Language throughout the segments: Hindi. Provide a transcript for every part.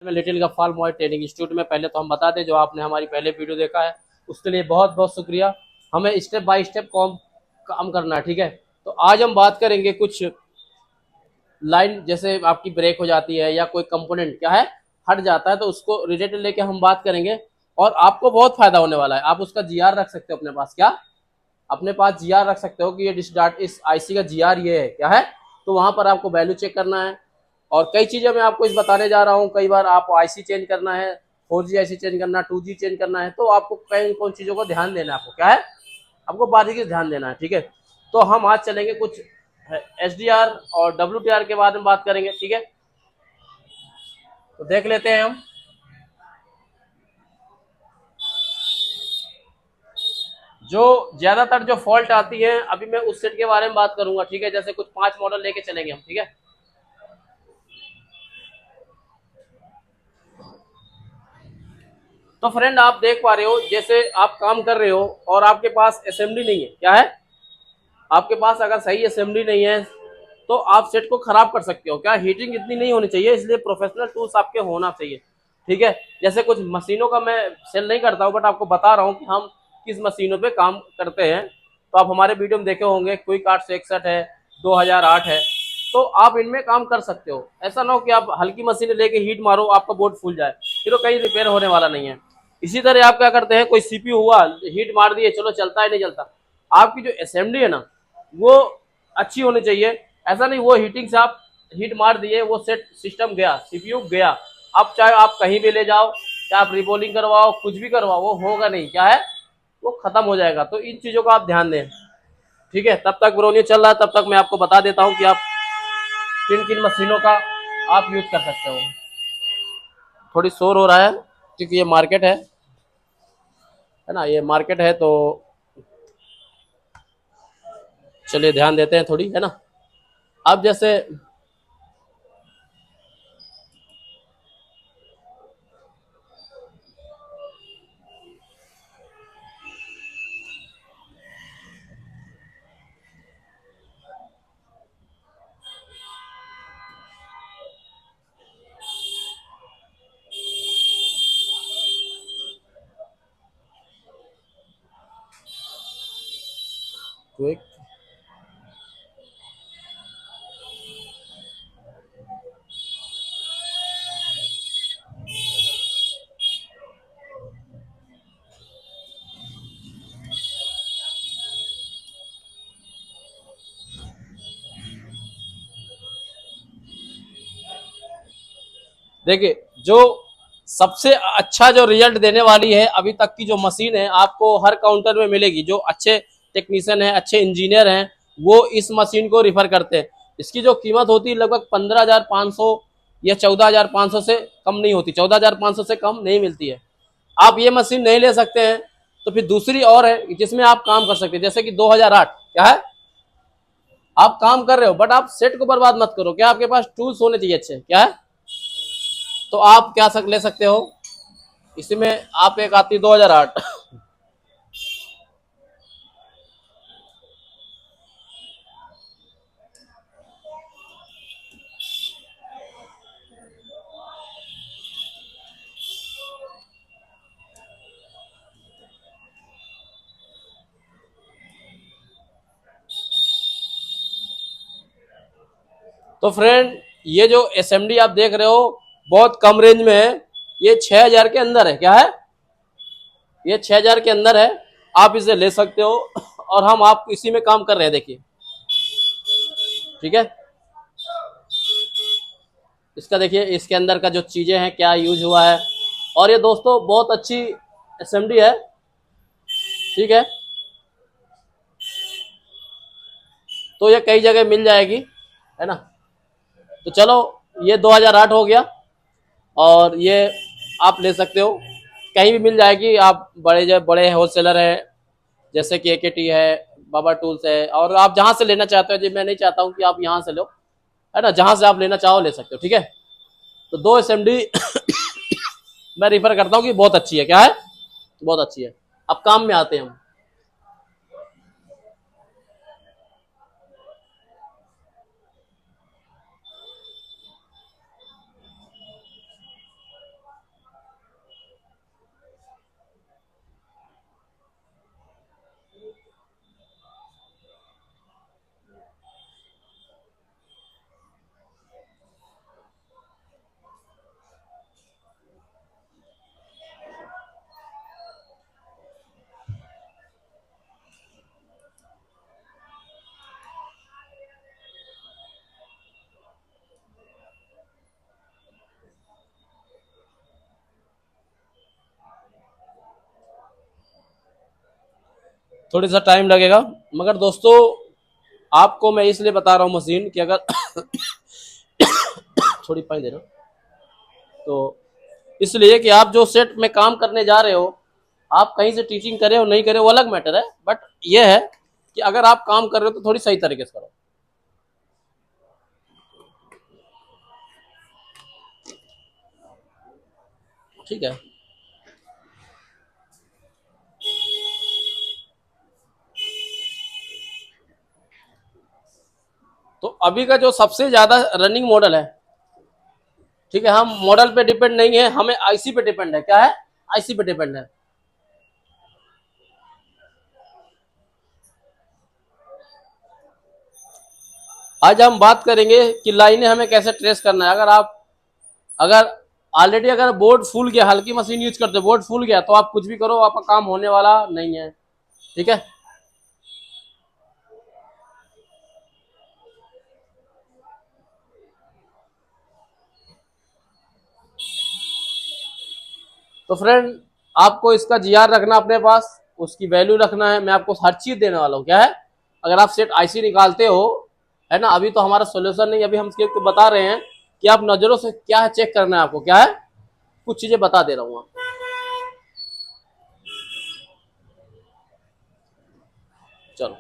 में little Ghaffar mobile training institute में। पहले तो हम बता दें, जो आपने हमारी पहले वीडियो देखा है उसके लिए बहुत बहुत शुक्रिया। हमें स्टेप बाय स्टेप काम करना है, ठीक है। तो आज हम बात करेंगे कुछ लाइन, जैसे आपकी ब्रेक हो जाती है या कोई कंपोनेंट क्या है हट जाता है, तो उसको रिलेटेड लेके हम बात करेंगे और आपको बहुत फायदा होने वाला है। आप उसका जीआर रख सकते हो अपने पास, क्या अपने पास जीआर रख सकते हो कि ये इस आईसी का जीआर ये है क्या है। तो वहां पर आपको वैल्यू चेक करना है और कई चीजें मैं आपको इस बताने जा रहा हूँ। कई बार आपको आईसी चेंज करना है, 4G आईसी चेंज करना, 2G चेंज करना है, तो आपको कई कौन चीजों को ध्यान देना है, आपको क्या है, आपको बारीकी से ध्यान देना है, ठीक है। तो हम आज चलेंगे कुछ एसडीआर और डब्ल्यूटीआर के बारे में बात करेंगे, ठीक है। तो देख लेते हैं हम। जो ज्यादातर जो फॉल्ट आती है, अभी मैं उस सेट के बारे में बात करूंगा, ठीक है। जैसे कुछ 5 मॉडल लेके चलेंगे हम, ठीक है। तो फ्रेंड आप देख पा रहे हो, जैसे आप काम कर रहे हो और आपके पास असेंबली नहीं है, क्या है, आपके पास अगर सही असेंबली नहीं है तो आप सेट को खराब कर सकते हो। क्या हीटिंग इतनी नहीं होनी चाहिए, इसलिए प्रोफेशनल टूल्स आपके होना चाहिए, ठीक है। जैसे कुछ मशीनों का मैं सेल नहीं करता हूँ, बट आपको बता रहा हूँ कि हम किस मशीनों पे काम करते हैं। तो आप हमारे वीडियो में देखे होंगे, क्विक 861 है, 2008 है, तो आप इनमें काम कर सकते हो। ऐसा ना हो कि आप हल्की मशीनें लेके हीट मारो, आपका बोर्ड फूल जाए, फिर तो कहीं रिपेयर होने वाला नहीं है। इसी तरह आप क्या करते हैं, कोई सीपीयू हुआ, हीट मार दिए, चलो चलता है नहीं चलता, आपकी जो असेंबली है ना वो अच्छी होनी चाहिए। ऐसा नहीं वो हीटिंग से आप हीट मार दिए, वो सेट सिस्टम गया, सीपीयू गया। अब चाहे आप कहीं भी ले जाओ, चाहे आप रिबोलिंग करवाओ, कुछ भी करवाओ, वो होगा नहीं, क्या है, वो खत्म हो जाएगा। तो इन चीजों का आप ध्यान दें, ठीक है। तब तक ब्रोनियो चल रहा है, तब तक मैं आपको बता देता हूँ कि आप किन किन मशीनों का आप यूज कर सकते हो। थोड़ी शोर हो रहा है क्योंकि ये मार्केट है ना, ये मार्केट है, तो चलिए ध्यान देते हैं थोड़ी, है ना। अब जैसे क्विक, देखिए जो सबसे अच्छा जो रिजल्ट देने वाली है अभी तक की जो मशीन है, आपको हर काउंटर में मिलेगी। जो अच्छे टेक्नीशियन हैं, अच्छे इंजीनियर हैं, वो इस मशीन को रिफर करते हैं। इसकी जो कीमत होती है लगभग 15,500 या 14,500 से कम नहीं होती, 14,500 से कम नहीं मिलती है। आप ये मशीन नहीं ले सकते हैं तो फिर दूसरी और है जिसमें आप काम कर सकते हैं, जैसे कि 2008 क्या है, आप काम कर रहे हो बट आप सेट को बर्बाद मत करो। क्या आपके पास टूल्स होने चाहिए अच्छे, क्या है, तो आप क्या ले सकते हो। इसमें आप एक आती 2008 तो फ्रेंड ये जो एसएमडी आप देख रहे हो बहुत कम रेंज में है, ये 6,000 के अंदर है, क्या है, ये 6,000 के अंदर है। आप इसे ले सकते हो और हम आप इसी में काम कर रहे हैं, देखिए, ठीक है। इसका देखिए, इसके अंदर का जो चीजें हैं क्या यूज हुआ है, और ये दोस्तों बहुत अच्छी एसएमडी है, ठीक है। तो ये कई जगह मिल जाएगी, है ना। तो चलो, ये 2008 हो गया और ये आप ले सकते हो, कहीं भी मिल जाएगी। आप बड़े होलसेलर है, जैसे कि एकेटी है, बाबा टूल्स है, और आप जहां से लेना चाहते हो जी, मैं नहीं चाहता हूं कि आप यहां से लो, है ना, जहां से आप लेना चाहो ले सकते हो, ठीक है। तो दो एसएमडी मैं रिफर करता हूँ कि बहुत अच्छी है, क्या है, बहुत अच्छी है। अब काम में आते हैं हम। थोड़ी सा टाइम लगेगा, मगर दोस्तों आपको मैं इसलिए बता रहा हूँ मशीन कि अगर थोड़ी पानी देना, तो इसलिए कि आप जो सेट में काम करने जा रहे हो, आप कहीं से टीचिंग करे हो नहीं करे वो अलग मैटर है, बट ये है कि अगर आप काम कर रहे हो तो थोड़ी सही तरीके से करो। ठीक है, तो अभी का जो सबसे ज्यादा रनिंग मॉडल है, ठीक है, हम मॉडल पे डिपेंड नहीं है, हमें आईसी पे डिपेंड है। क्या है? आईसी पे डिपेंड है। आज हम बात करेंगे कि लाइनें हमें कैसे ट्रेस करना है। अगर ऑलरेडी अगर बोर्ड फूल गया, हल्की मशीन यूज करते बोर्ड फूल गया, तो आप कुछ भी करो आपका काम होने वाला नहीं है। ठीक है, तो फ्रेंड आपको इसका जीआर रखना अपने पास, उसकी वैल्यू रखना है। मैं आपको हर चीज देने वाला हूँ। क्या है? अगर आप सेट आईसी निकालते हो, है ना, अभी तो हमारा सोल्यूशन नहीं, अभी हम सिर्फ बता रहे हैं कि आप नजरों से क्या है चेक करना है आपको। क्या है? कुछ चीजें बता दे रहा हूँ। चलो,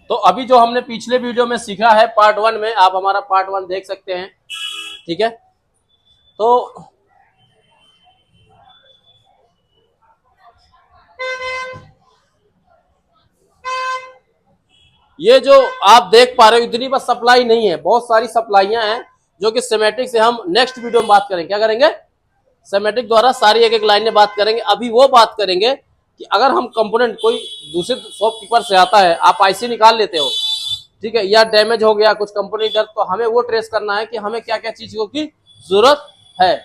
तो अभी जो हमने पिछले वीडियो में सीखा है पार्ट 1 में, आप हमारा पार्ट 1 देख सकते हैं। ठीक है, तो ये जो आप देख पा रहे हो इतनी बस सप्लाई नहीं है, बहुत सारी सप्लाइयां हैं जो कि सिमेटिक से हम नेक्स्ट वीडियो में बात करेंगे। क्या करेंगे? सिमेटिक द्वारा सारी एक एक लाइनें बात करेंगे। अभी वो बात करेंगे कि अगर हम कंपोनेंट कोई दूसरे शॉपकीपर से आता है, आप आईसी निकाल लेते हो, ठीक है, या डैमेज हो गया कुछ कंपोनेंट, तो हमें वो ट्रेस करना है कि हमें क्या क्या चीजों की जरूरत है।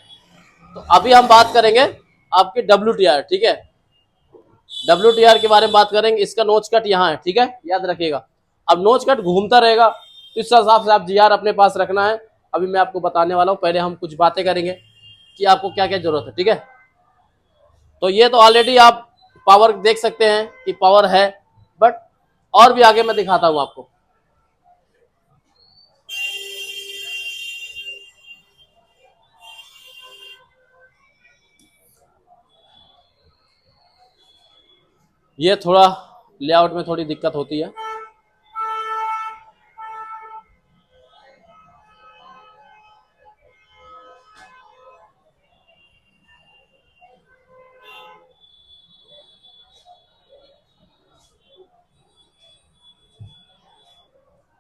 तो अभी हम बात करेंगे आपके WTR। ठीक है, WTR के बारे में बात करेंगे। इसका नोच कट यहाँ है। ठीक है, याद रखिएगा। अब नोच कट घूमता रहेगा, तो इस हिसाब से आप जीआर अपने पास रखना है। अभी मैं आपको बताने वाला हूँ, पहले हम कुछ बातें करेंगे कि आपको क्या क्या जरूरत है। ठीक है, तो ये तो ऑलरेडी आप पावर देख सकते हैं कि पावर है, बट और भी आगे मैं दिखाता हूँ आपको। ये थोड़ा लेआउट में थोड़ी दिक्कत होती है।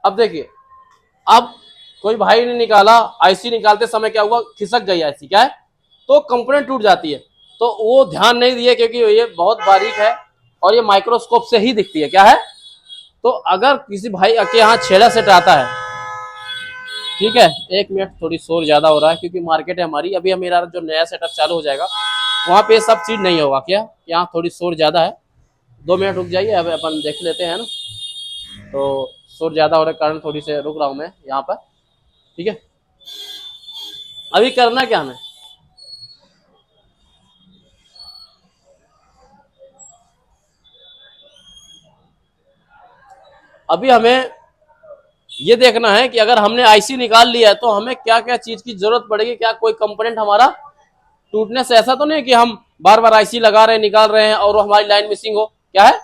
अब देखिए, अब कोई भाई ने निकाला, आईसी निकालते समय क्या हुआ, खिसक गई आईसी। क्या है? तो कंपोनेंट टूट जाती है। तो वो ध्यान नहीं दिए क्योंकि ये बहुत बारीक है और ये माइक्रोस्कोप से ही दिखती है। क्या है? तो अगर किसी भाई के यहाँ छेड़ा सेट आता है, ठीक है, एक मिनट, थोड़ी शोर ज्यादा हो रहा है क्योंकि मार्केट है हमारी। अभी मेरा जो नया सेटअप चालू हो जाएगा वहां पे सब चीज नहीं होगा। क्या? यहाँ थोड़ी शोर ज्यादा है, 2 मिनट रुक जाइए, अब अपन देख लेते हैं ना। तो शोर ज्यादा होने के कारण थोड़ी से रुक रहा हूँ मैं यहाँ पर। ठीक है, अभी करना क्या हमें, अभी हमें ये देखना है कि अगर हमने आईसी निकाल लिया है तो हमें क्या क्या चीज की जरूरत पड़ेगी। क्या कोई कंपोनेंट हमारा टूटने से ऐसा तो नहीं कि हम बार बार आईसी लगा रहे हैं, निकाल रहे हैं और हमारी लाइन मिसिंग हो। क्या है?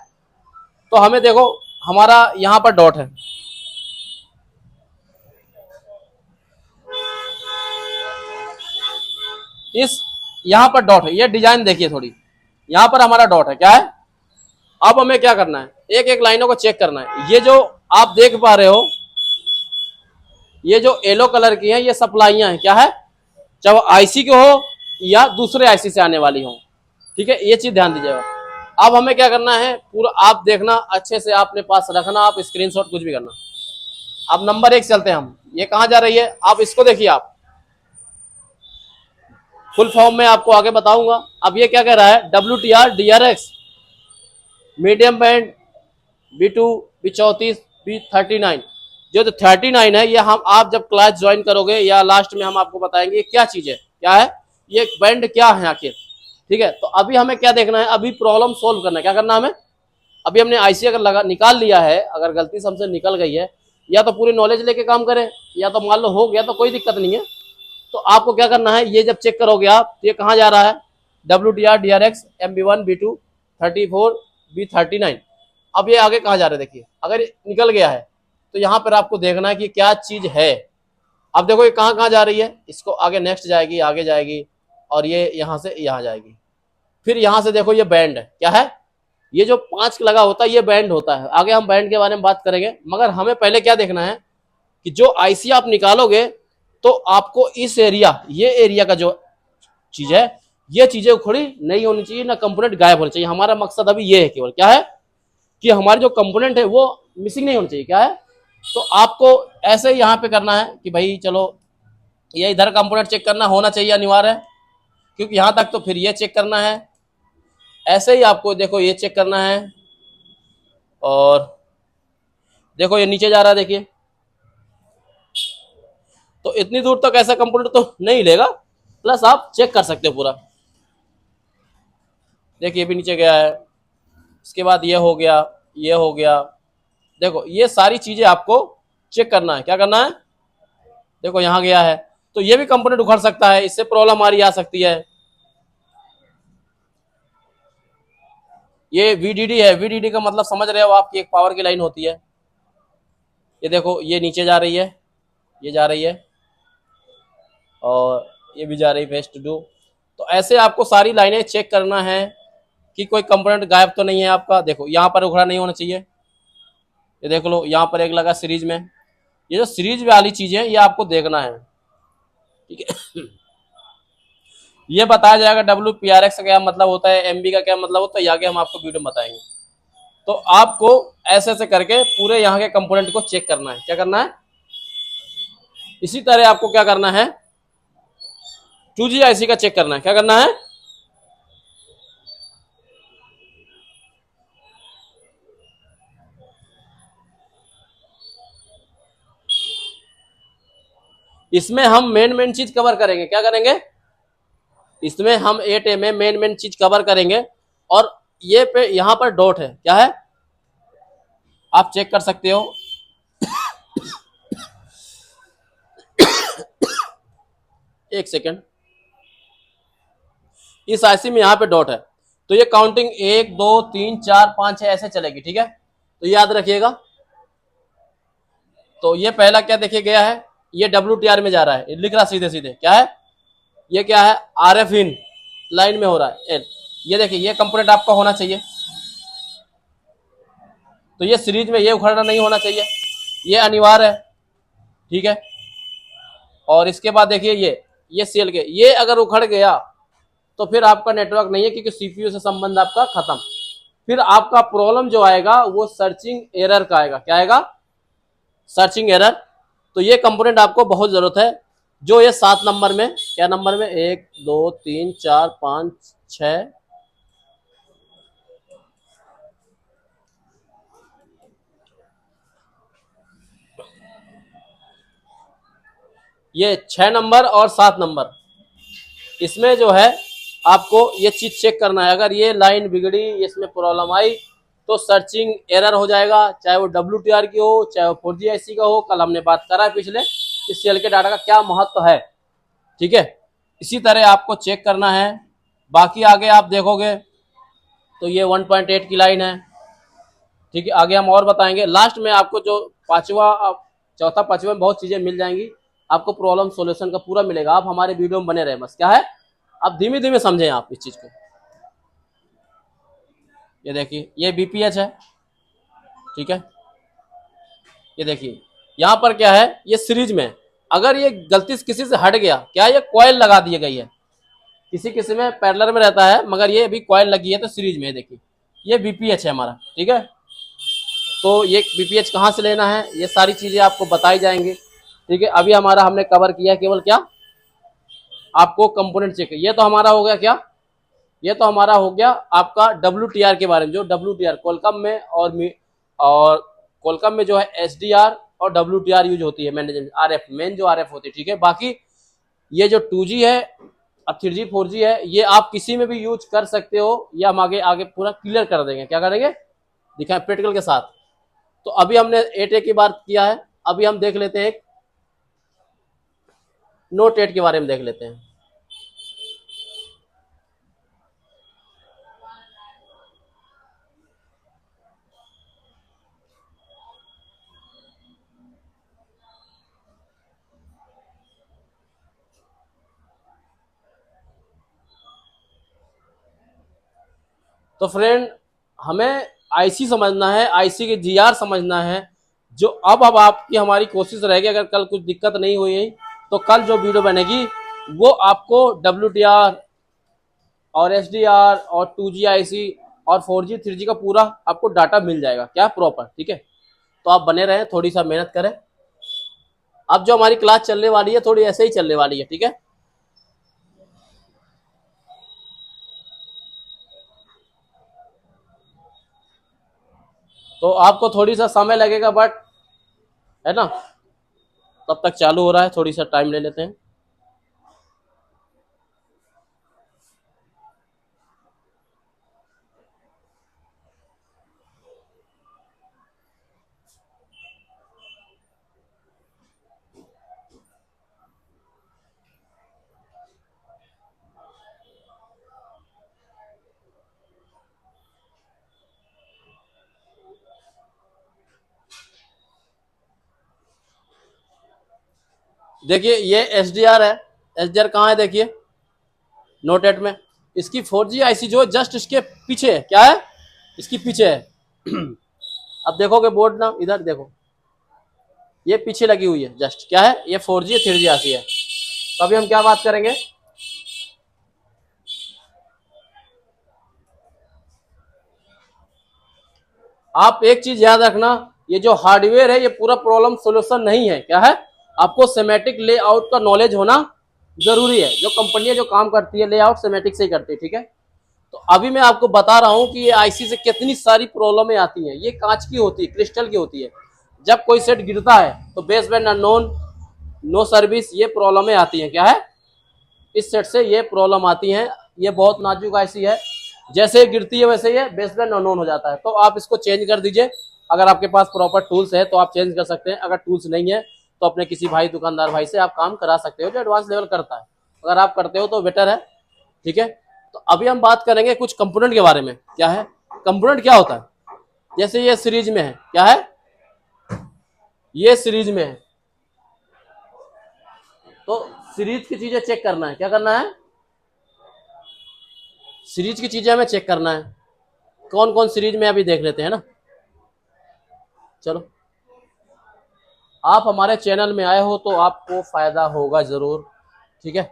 तो हमें देखो, हमारा यहाँ पर डॉट है, इस यहाँ पर डॉट है, ये डिजाइन देखिए थोड़ी, यहाँ पर हमारा डॉट है। क्या है? अब हमें क्या करना है, एक एक लाइनों को चेक करना है। ये जो आप देख पा रहे हो, ये जो येलो कलर की है, ये सप्लाइयां हैं। क्या है? चाहे आईसी के हो या दूसरे आईसी से आने वाली हो। ठीक है, ये चीज ध्यान दीजिएगा। अब हमें क्या करना है, पूरा आप देखना अच्छे से, आपने पास रखना, आप स्क्रीनशॉट कुछ भी करना। अब नंबर 1 चलते हैं हम। ये कहाँ जा रही है, आप इसको देखिए। आप फुल फॉर्म में आपको आगे बताऊंगा। अब ये क्या कह रहा है, WTR DRX medium band B2 B34 B39। जो 39 है, ये हम आप जब क्लास ज्वाइन करोगे या लास्ट में हम आपको बताएंगे क्या चीज है। क्या है ये बैंड, क्या है आखिर। ठीक है। तो अभी हमें क्या देखना है, अभी प्रॉब्लम सोल्व करना है। क्या करना है हमें, अभी हमने आईसी अगर लगा निकाल लिया है, अगर गलती से हमसे निकल गई है, या तो पूरी नॉलेज लेके काम करें, या तो मान लो हो गया तो कोई दिक्कत नहीं है। तो आपको क्या करना है, ये जब चेक करोगे आप, ये कहाँ जा रहा है, WTR DRX MB1 B2 34 B39। अब ये आगे कहाँ जा रहा है देखिए, अगर निकल गया है तो यहाँ पर आपको देखना है कि क्या चीज है। अब देखो ये कहाँ कहाँ जा रही है, इसको आगे नेक्स्ट जाएगी, आगे जाएगी, और ये यहाँ से यहाँ जाएगी। फिर यहाँ से देखो ये बैंड है, क्या है, ये जो 5 लगा होता है ये बैंड होता है। आगे हम बैंड के बारे में बात करेंगे, मगर हमें पहले क्या देखना है कि जो आईसी आप निकालोगे तो आपको इस एरिया, ये एरिया का जो चीज है, ये चीजें उखड़ी नहीं होनी चाहिए, ना कंपोनेंट गायब होना चाहिए। हमारा मकसद अभी ये है, केवल क्या है कि हमारे जो कंपोनेंट है वो मिसिंग नहीं होनी चाहिए। क्या है, तो आपको ऐसे ही यहाँ पे करना है कि भाई चलो ये इधर कंपोनेंट चेक करना होना चाहिए, अनिवार्य है, क्योंकि यहाँ तक तो फिर ये चेक करना है। ऐसे ही आपको देखो ये चेक करना है, और देखो ये नीचे जा रहा है देखिए। तो इतनी दूर तक ऐसा कंपोनेंट तो नहीं लेगा, प्लस आप चेक कर सकते हो पूरा। देखिए ये भी नीचे गया है, इसके बाद ये हो गया, ये हो गया। देखो ये सारी चीजें आपको चेक करना है। क्या करना है, देखो यहाँ गया है, तो ये भी कंपोनेंट उखड़ सकता है, इससे प्रॉब्लम हमारी आ सकती है। ये VDD है, VDD का मतलब समझ रहे हो, आपकी एक पावर की लाइन होती है। ये देखो ये नीचे जा रही है, ये जा रही है, और ये भी जा रही है फेस टू डू। तो ऐसे आपको सारी लाइनें चेक करना है कि कोई कंपोनेंट गायब तो नहीं है आपका। देखो यहाँ पर उखड़ा नहीं होना चाहिए, ये देख लो यहाँ पर एक लगा सीरीज में। ये जो सीरीज वाली चीजें ये आपको देखना है, ठीक है। ये बताया जाएगा WPRX का क्या मतलब होता है, MB का क्या मतलब होता है, ये आगे हम आपको वीडियो में बताएंगे। तो आपको ऐसे ऐसे करके पूरे यहाँ के कंपोनेंट को चेक करना है। क्या करना है, इसी तरह आपको क्या करना है, 2G IC का चेक करना है। क्या करना है, इसमें हम मेन चीज कवर करेंगे। क्या करेंगे, इसमें हम 8A में मेन चीज कवर करेंगे। और ये पे यहाँ पर डॉट है, क्या है, आप चेक कर सकते हो। एक सेकेंड, इस आईसी में यहाँ पे डॉट है, तो ये काउंटिंग 1 2 3 4 5 6 ऐसे चलेगी, ठीक है। तो याद रखिएगा। तो ये पहला क्या देखिए गया है, ये WTR में जा रहा है, लिख रहा सीधे सीधे, क्या है, ये क्या है, RF इन लाइन में हो रहा है L। ये देखिए ये कंपोनेंट आपका होना चाहिए, तो ये सीरीज में ये उखड़ना नहीं होना चाहिए, ये अनिवार्य है, ठीक है। और इसके बाद देखिए ये सेल के ये अगर उखड़ गया तो फिर आपका नेटवर्क नहीं है, क्योंकि CPU से संबंध आपका खत्म। फिर आपका प्रॉब्लम जो आएगा वो सर्चिंग एरर का आएगा। क्या आएगा, सर्चिंग एरर। तो ये कंपोनेंट आपको बहुत जरूरत है, जो ये 7 नंबर में, क्या नंबर में, 1 2 3 4 5 6, ये 6 नंबर और 7 नंबर, इसमें जो है आपको ये चीज चेक करना है। अगर ये लाइन बिगड़ी, इसमें प्रॉब्लम आई, तो सर्चिंग एरर हो जाएगा, चाहे वो WTR की हो, चाहे वो 4G IC का हो। कल हमने बात करा है पिछले, इस सेल के डाटा का क्या महत्व है, ठीक है। इसी तरह आपको चेक करना है। बाकी आगे आप देखोगे तो ये 1.8 की लाइन है, ठीक है। आगे हम और बताएंगे, लास्ट में आपको जो चौथा पांचवा में बहुत चीजें मिल जाएंगी, आपको प्रॉब्लम सॉल्यूशन का पूरा मिलेगा। आप हमारे वीडियो में बने रहे, बस क्या है, आप धीमे धीमे समझें आप इस चीज को। ये देखिए ये BPH है, ठीक है। ये देखिए यहाँ पर क्या है, ये सीरीज में, अगर ये गलती से किसी से हट गया, क्या ये कॉइल लगा दी गई है, किसी किसी में पैरेलल में रहता है, मगर ये अभी कॉइल लगी है तो सीरीज में। देखिए ये BPH है हमारा, ठीक है। तो ये BPH कहाँ से लेना है, ये सारी चीजें आपको बताई जाएंगी, ठीक है। अभी हमारा हमने कवर किया केवल क्या, आपको कंपोनेंट चेक। ये तो हमारा हो गया क्या, ये तो हमारा हो गया आपका WTR के बारे में। जो WTR कोलकम में और कोलकम में जो है SDR और WTR यूज होती है, मेन RF, मेन जो RF होती है, ठीक है। बाकी ये जो 2G है अब 3G 4G है, ये आप किसी में भी यूज कर सकते हो। ये हम आगे आगे पूरा क्लियर कर देंगे। क्या करेंगे, दिखाएं प्रैक्टिकल के साथ। तो अभी हमने 8A की बात किया है, अभी हम देख लेते हैं एक नोट 8 के बारे में देख लेते हैं। तो फ्रेंड, हमें आईसी समझना है, आईसी के जीआर समझना है। जो अब आपकी हमारी कोशिश रहेगी, अगर कल कुछ दिक्कत नहीं हुई तो कल जो वीडियो बनेगी वो आपको WDR और SDR और 2G आईसी और 4G 3G का पूरा आपको डाटा मिल जाएगा, क्या प्रॉपर। ठीक है, तो आप बने रहें, थोड़ी सा मेहनत करें। अब जो हमारी क्लास चलने वाली है थोड़ी ऐसे ही चलने वाली है। ठीक है, तो आपको थोड़ी सा समय लगेगा, बट है ना, तब तक चालू हो रहा है, थोड़ी सा टाइम ले लेते हैं। देखिए ये SDR है, SDR कहाँ है, देखिए नोट 8 में। इसकी 4G आईसी जो है जस्ट इसके पीछे है, क्या है, इसकी पीछे है। अब देखोगे बोर्ड ना, इधर देखो, ये पीछे लगी हुई है जस्ट, क्या है, ये 4G 3G आईसी है। तो अभी हम क्या बात करेंगे, आप एक चीज याद रखना, ये जो हार्डवेयर है ये पूरा प्रॉब्लम सोल्यूशन नहीं है, क्या है, आपको सेमेटिक लेआउट का नॉलेज होना जरूरी है। जो कंपनियां जो काम करती है लेआउट सेमेटिक से ही करती है। ठीक है, तो अभी मैं आपको बता रहा हूं कि ये आईसी से कितनी सारी प्रॉब्लमें आती हैं। ये कांच की होती है, क्रिस्टल की होती है। जब कोई सेट गिरता है तो बेसबैंड अननोन, नो सर्विस, ये प्रॉब्लमें आती हैं, क्या है, इस सेट से ये प्रॉब्लम आती हैं। ये बहुत नाजुक आईसी है, जैसे गिरती है वैसे ये बेसबैंड अननोन हो जाता है। तो आप इसको चेंज कर दीजिए। अगर आपके पास प्रॉपर टूल्स है तो आप चेंज कर सकते हैं, अगर टूल्स नहीं है तो अपने किसी भाई दुकानदार भाई से आप काम करा सकते हो जो एडवांस लेवल करता है। अगर आप करते हो तो बेटर है। ठीक है, तो अभी हम बात करेंगे कुछ कंपोनेंट के बारे में। क्या है कंपोनेंट, क्या होता है, जैसे ये सीरीज में है, क्या है, ये सीरीज में है, तो सीरीज की चीजें चेक करना है। क्या करना है, सीरीज की चीजें हमें चेक करना है। कौन कौन सीरीज में अभी देख लेते हैं ना। चलो, आप हमारे चैनल में आए हो तो आपको फायदा होगा जरूर। ठीक है,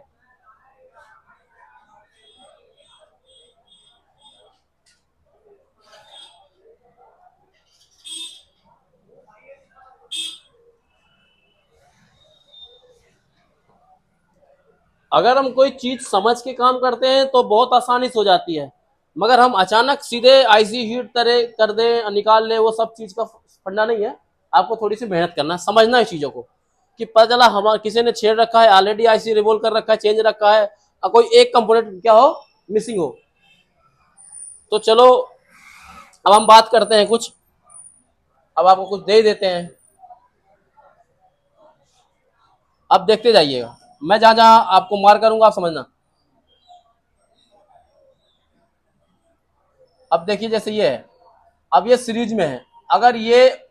अगर हम कोई चीज समझ के काम करते हैं तो बहुत आसानी से हो जाती है, मगर हम अचानक सीधे आईसी हीट तरह कर दें, निकाल लें, वो सब चीज का फंडा नहीं है। आपको थोड़ी सी मेहनत करना है, समझना है चीजों को, कि पता चला हमारा किसी ने छेड़ रखा है, ऑलरेडी आईसी रिवोल्व कर रखा है, चेंज रखा है, और कोई एक कंपोनेंट क्या हो, मिसिंग हो। तो चलो अब हम बात करते हैं कुछ, अब आपको कुछ दे देते हैं, अब देखते जाइएगा। मैं जहां जहां आपको मार करूंगा आप समझना। अब देखिए जैसे ये है, अब ये सीरीज में है, अगर ये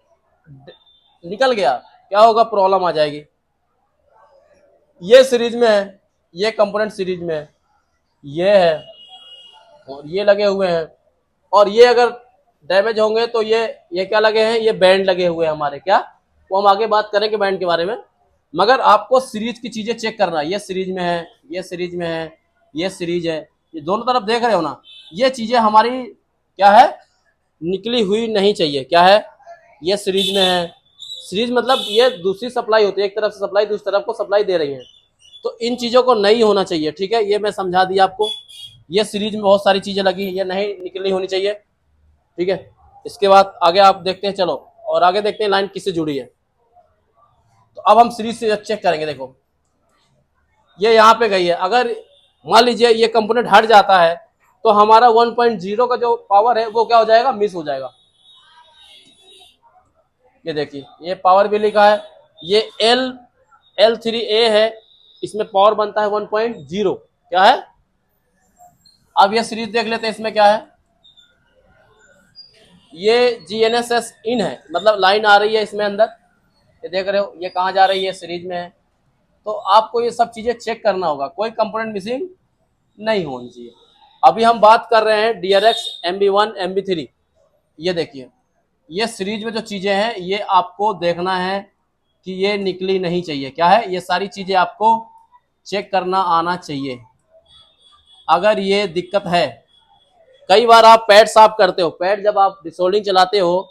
निकल गया क्या होगा, प्रॉब्लम आ जाएगी। ये सीरीज में है, ये कंपोनेंट सीरीज में है, ये है, और ये लगे हुए हैं, और ये अगर डैमेज होंगे तो ये क्या लगे हैं, ये बैंड लगे हुए हैं हमारे, क्या, वो हम आगे बात करेंगे बैंड के बारे में। मगर आपको सीरीज की चीजें चेक करना है। ये सीरीज में है, ये सीरीज में है, ये सीरीज है, ये दोनों तरफ देख रहे हो ना, ये चीजें हमारी क्या है, निकली हुई नहीं चाहिए। क्या है, ये सीरीज में है, सीरीज मतलब ये दूसरी सप्लाई होती है, एक तरफ से सप्लाई दूसरी तरफ को सप्लाई दे रही है, तो इन चीजों को नहीं होना चाहिए। ठीक है, ये मैं समझा दिया आपको। ये सीरीज में बहुत सारी चीजें लगी, ये नहीं निकलनी होनी चाहिए। ठीक है, इसके बाद आगे आप देखते हैं, चलो और आगे देखते हैं लाइन किससे जुड़ी है। तो अब हम सीरीज से चेक करेंगे। देखो ये यहाँ पे गई है, अगर मान लीजिए ये कंपोनेंट हट जाता है तो हमारा 1.0 का जो पावर है वो क्या हो जाएगा, मिस हो जाएगा। ये देखिए ये पावर भी लिखा है, ये L3A है, इसमें पावर बनता है 1.0। क्या है, अब ये सीरीज देख लेते हैं, इसमें क्या है, ये GNSS इन है, मतलब लाइन आ रही है इसमें अंदर, ये देख रहे हो ये कहाँ जा रही है, सीरीज में है। तो आपको ये सब चीजें चेक करना होगा, कोई कंपोनेंट मिसिंग नहीं होनी चाहिए। अभी हम बात कर रहे हैं DRX MB1 MB3। ये देखिए ये सीरीज में जो चीजें हैं ये आपको देखना है कि ये निकली नहीं चाहिए। क्या है, ये सारी चीजें आपको चेक करना आना चाहिए। अगर ये दिक्कत है, कई बार आप पैड साफ करते हो, पैड जब आप डिसोल्डिंग चलाते हो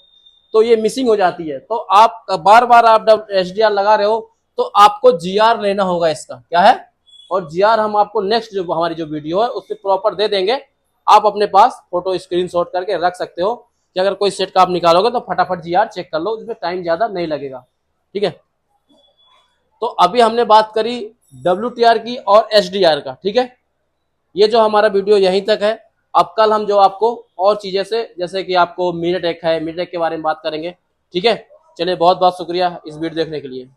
तो ये मिसिंग हो जाती है, तो आप बार बार आप HDR लगा रहे हो तो आपको GR लेना होगा इसका। क्या है, और GR हम आपको नेक्स्ट जो हमारी जो वीडियो है उससे प्रॉपर दे देंगे। आप अपने पास फोटो स्क्रीनशॉट करके रख सकते हो कि अगर कोई सेट का आप निकालोगे तो फटाफट GR चेक कर लो, इसमें टाइम ज्यादा नहीं लगेगा। ठीक है, तो अभी हमने बात करी WTR की और HDR का। ठीक है, ये जो हमारा वीडियो यहीं तक है। अब कल हम जो आपको और चीजें से, जैसे कि आपको मिनट एक है, मिनट एक के बारे में बात करेंगे। ठीक है, चलिए बहुत बहुत शुक्रिया इस वीडियो देखने के लिए।